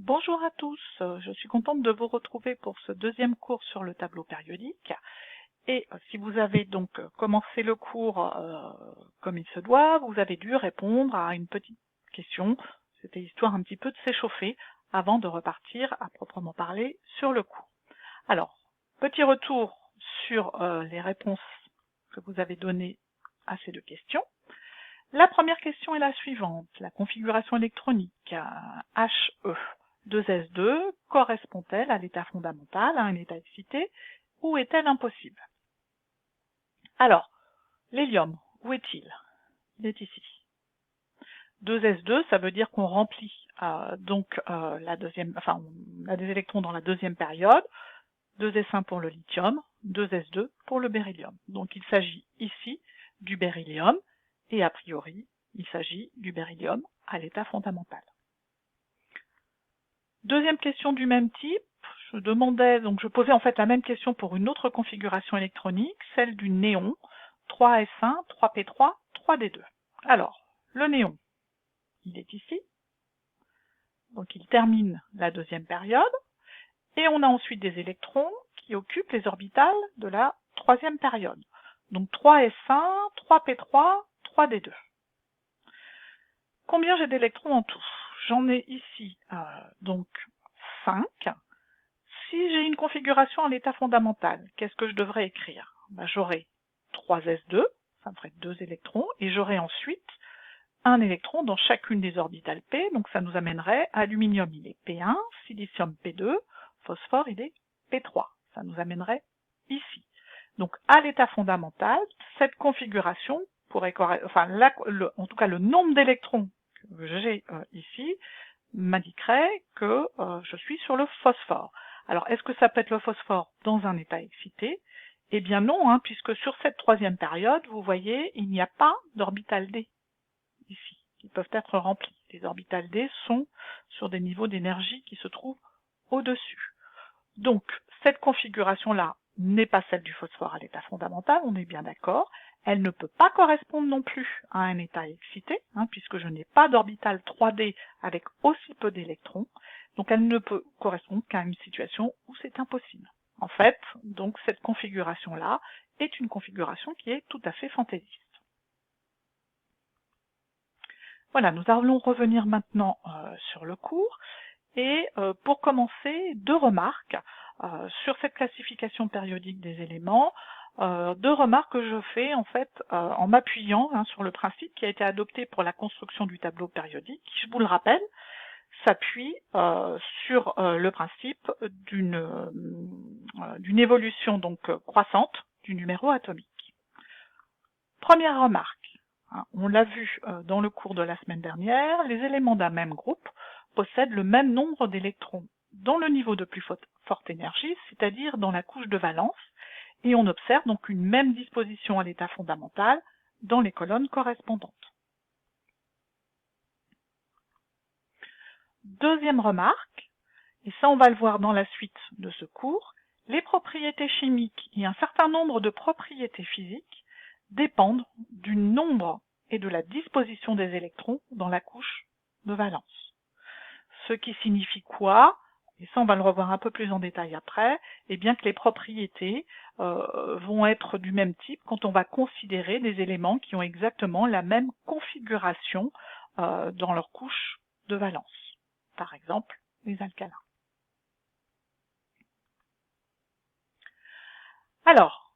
Bonjour à tous, je suis contente de vous retrouver pour ce deuxième cours sur le tableau périodique. Et si vous avez donc commencé le cours comme il se doit, vous avez dû répondre à une petite question. C'était histoire un petit peu de s'échauffer avant de repartir à proprement parler sur le cours. Alors, petit retour sur les réponses que vous avez données à ces deux questions. La première question est la suivante. La configuration électronique HE 2S2 correspond-elle à l'état fondamental, à un état excité, ou est-elle impossible? Alors, l'hélium, où est-il? Il est ici. 2S2, ça veut dire qu'on remplit on a des électrons dans la deuxième période, 2S1 pour le lithium, 2S2 pour le beryllium. Donc il s'agit ici du beryllium, et a priori, il s'agit du beryllium à l'état fondamental. Deuxième question du même type, je posais en fait la même question pour une autre configuration électronique, celle du néon, 3S1, 3P3, 3D2. Alors, le néon, il est ici, donc il termine la deuxième période, et on a ensuite des électrons qui occupent les orbitales de la troisième période. Donc 3S1, 3P3, 3D2. Combien j'ai d'électrons en tout? J'en ai ici donc 5. Si j'ai une configuration à l'état fondamental, qu'est-ce que je devrais écrire? J'aurai 3S2, ça me ferait 2 électrons, et j'aurai ensuite un électron dans chacune des orbitales P, donc ça nous amènerait aluminium, il est P1, silicium P2, phosphore, il est P3. Ça nous amènerait ici. Donc à l'état fondamental, cette configuration pourrait en tout cas le nombre d'électrons que j'ai ici m'indiquerait que je suis sur le phosphore. Alors, est-ce que ça peut être le phosphore dans un état excité? Eh bien non, puisque sur cette troisième période, vous voyez, il n'y a pas d'orbital D ici, qui peuvent être remplis. Les orbitales D sont sur des niveaux d'énergie qui se trouvent au-dessus. Donc, cette configuration-là n'est pas celle du phosphore à l'état fondamental, on est bien d'accord. Elle ne peut pas correspondre non plus à un état excité, puisque je n'ai pas d'orbital 3D avec aussi peu d'électrons. Donc elle ne peut correspondre qu'à une situation où c'est impossible. En fait, donc cette configuration-là est une configuration qui est tout à fait fantaisiste. Voilà, nous allons revenir maintenant sur le cours. Et pour commencer, deux remarques sur cette classification périodique des éléments, deux remarques que je fais en fait en m'appuyant sur le principe qui a été adopté pour la construction du tableau périodique, qui, je vous le rappelle, s'appuie sur le principe d'une évolution donc croissante du numéro atomique. Première remarque, on l'a vu dans le cours de la semaine dernière, les éléments d'un même groupe possèdent le même nombre d'électrons dans le niveau de plus forte énergie, c'est-à-dire dans la couche de valence, et on observe donc une même disposition à l'état fondamental dans les colonnes correspondantes. Deuxième remarque, et ça on va le voir dans la suite de ce cours, les propriétés chimiques et un certain nombre de propriétés physiques dépendent du nombre et de la disposition des électrons dans la couche de valence. Ce qui signifie quoi? Et ça on va le revoir un peu plus en détail après, et bien que les propriétés vont être du même type quand on va considérer des éléments qui ont exactement la même configuration dans leur couche de valence. Par exemple, les alcalins. Alors,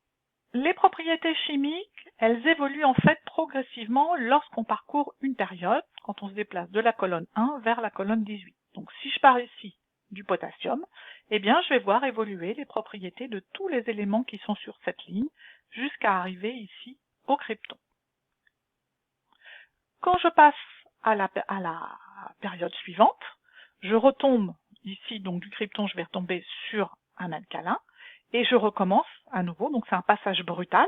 les propriétés chimiques, elles évoluent en fait progressivement lorsqu'on parcourt une période, quand on se déplace de la colonne 1 vers la colonne 18. Donc si je pars ici du potassium, eh bien je vais voir évoluer les propriétés de tous les éléments qui sont sur cette ligne jusqu'à arriver ici au krypton. Quand je passe à la période suivante, je retombe ici, donc du krypton, je vais retomber sur un alcalin, et je recommence à nouveau, donc c'est un passage brutal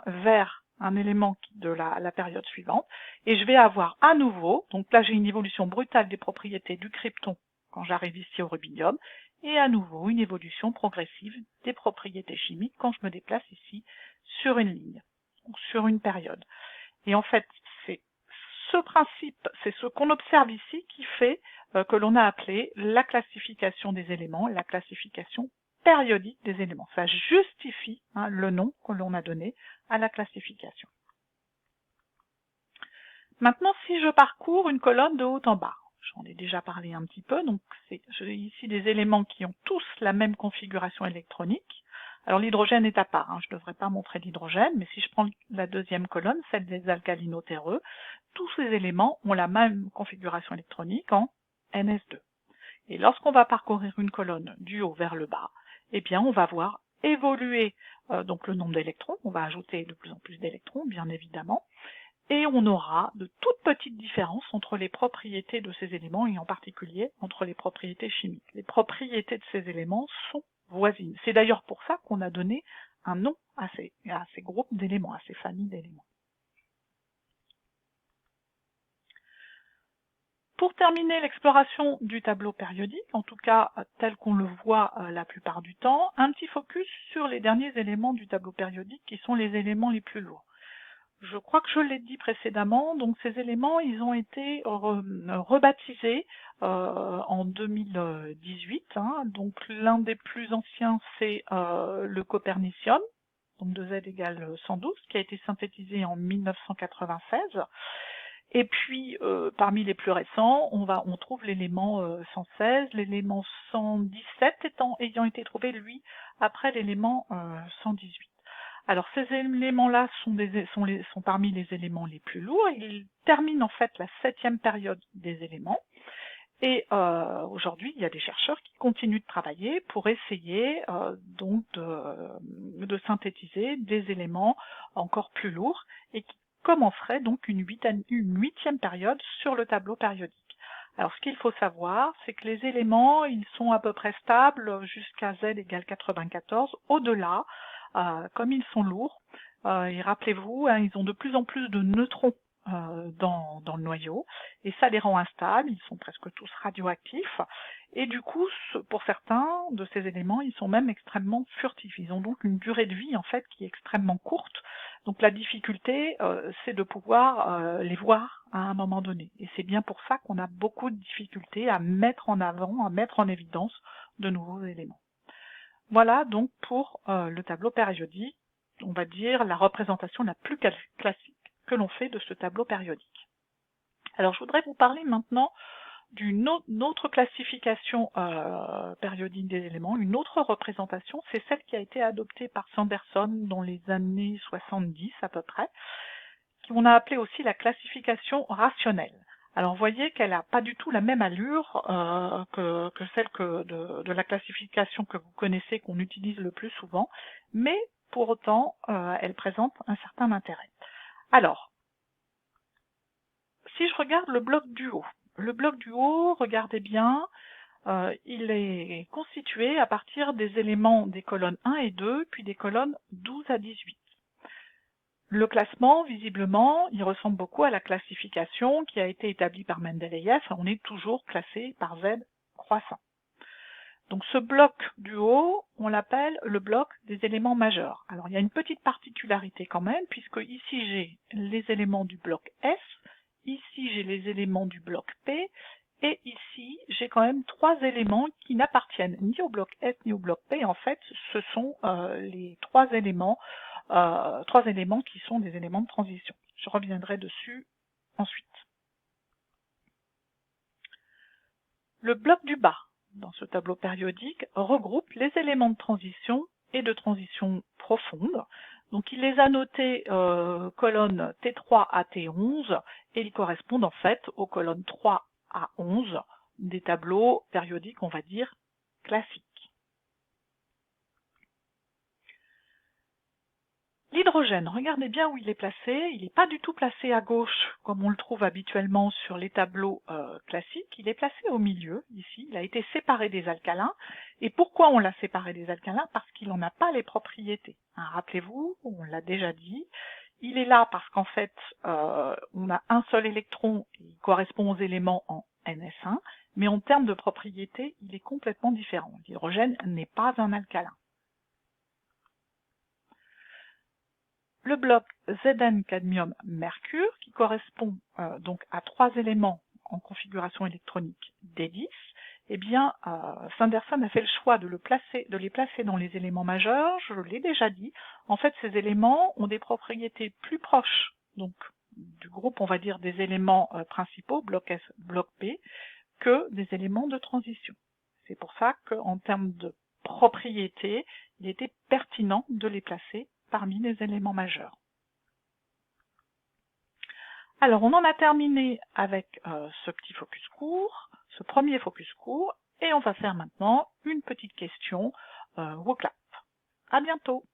vers un élément de la période suivante, et je vais avoir à nouveau, donc là j'ai une évolution brutale des propriétés du krypton quand j'arrive ici au rubidium, et à nouveau une évolution progressive des propriétés chimiques quand je me déplace ici sur une ligne, donc sur une période. Et en fait, c'est ce principe, c'est ce qu'on observe ici qui fait que l'on a appelée la classification des éléments, la classification périodique des éléments. Ça justifie le nom que l'on a donné à la classification. Maintenant, si je parcours une colonne de haut en bas, j'en ai déjà parlé un petit peu, donc j'ai ici des éléments qui ont tous la même configuration électronique. Alors l'hydrogène est à part, je ne devrais pas montrer l'hydrogène, mais si je prends la deuxième colonne, celle des alcalinotéreux, tous ces éléments ont la même configuration électronique en NS2. Et lorsqu'on va parcourir une colonne du haut vers le bas, eh bien on va voir évoluer donc le nombre d'électrons, on va ajouter de plus en plus d'électrons, bien évidemment, et on aura de toutes petites différences entre les propriétés de ces éléments et en particulier entre les propriétés chimiques. Les propriétés de ces éléments sont voisines. C'est d'ailleurs pour ça qu'on a donné un nom à ces groupes d'éléments, à ces familles d'éléments. Pour terminer l'exploration du tableau périodique, en tout cas tel qu'on le voit la plupart du temps, un petit focus sur les derniers éléments du tableau périodique qui sont les éléments les plus lourds. Je crois que je l'ai dit précédemment, donc ces éléments, ils ont été rebaptisés en 2018. Donc l'un des plus anciens, c'est le copernicium, donc 2Z égale 112, qui a été synthétisé en 1996. Et puis, parmi les plus récents, on trouve l'élément 116, l'élément 117 ayant été trouvé, lui, après l'élément 118. Alors ces éléments-là sont parmi les éléments les plus lourds. Ils terminent en fait la 7e période des éléments. Et aujourd'hui, il y a des chercheurs qui continuent de travailler pour essayer donc de synthétiser des éléments encore plus lourds et qui commencerait donc une 8e période sur le tableau périodique. Alors ce qu'il faut savoir, c'est que les éléments, ils sont à peu près stables jusqu'à Z égale 94. Au-delà, comme ils sont lourds, et rappelez-vous, ils ont de plus en plus de neutrons dans le noyau, et ça les rend instables, ils sont presque tous radioactifs, et du coup, pour certains de ces éléments, ils sont même extrêmement furtifs. Ils ont donc une durée de vie en fait qui est extrêmement courte. Donc la difficulté, c'est de pouvoir les voir à un moment donné. Et c'est bien pour ça qu'on a beaucoup de difficultés à mettre en avant, à mettre en évidence de nouveaux éléments. Voilà donc pour le tableau périodique, on va dire la représentation la plus classique que l'on fait de ce tableau périodique. Alors je voudrais vous parler maintenant d'une autre classification périodique des éléments, une autre représentation, c'est celle qui a été adoptée par Sanderson dans les années 70 à peu près, qu'on a appelée aussi la classification rationnelle. Alors vous voyez qu'elle n'a pas du tout la même allure que celle de la classification que vous connaissez, qu'on utilise le plus souvent, mais pour autant elle présente un certain intérêt. Alors, si je regarde le bloc du haut, regardez bien, il est constitué à partir des éléments des colonnes 1 et 2, puis des colonnes 12 à 18. Le classement, visiblement, il ressemble beaucoup à la classification qui a été établie par Mendeleïev. On est toujours classé par Z croissant. Donc ce bloc du haut, on l'appelle le bloc des éléments majeurs. Alors il y a une petite particularité quand même, puisque ici j'ai les éléments du bloc S, ici j'ai les éléments du bloc P, et ici j'ai quand même 3 éléments qui n'appartiennent ni au bloc S ni au bloc P. En fait, ce sont les 3 éléments qui sont des éléments de transition. Je reviendrai dessus ensuite. Le bloc du bas, dans ce tableau périodique, regroupe les éléments de transition et de transition profonde. Donc il les a notés colonnes T3 à T11 et ils correspondent en fait aux colonnes 3 à 11 des tableaux périodiques, on va dire, classiques. L'hydrogène, regardez bien où il est placé. Il n'est pas du tout placé à gauche comme on le trouve habituellement sur les tableaux classiques. Il est placé au milieu, ici. Il a été séparé des alcalins. Et pourquoi on l'a séparé des alcalins? Parce qu'il n'en a pas les propriétés. Rappelez-vous, on l'a déjà dit. Il est là parce qu'en fait, on a un seul électron qui correspond aux éléments en NS1. Mais en termes de propriétés, il est complètement différent. L'hydrogène n'est pas un alcalin. Le bloc Zn cadmium mercure qui correspond donc à 3 éléments en configuration électronique D10, eh bien, Sanderson a fait le choix de les placer dans les éléments majeurs. Je l'ai déjà dit. En fait, ces éléments ont des propriétés plus proches, donc du groupe, on va dire, des éléments principaux, bloc S, bloc B, que des éléments de transition. C'est pour ça qu'en termes de propriétés, il était pertinent de les placer parmi les éléments majeurs. Alors, on en a terminé avec ce petit focus court, ce premier focus court, et on va faire maintenant une petite question WOCLAP. À bientôt!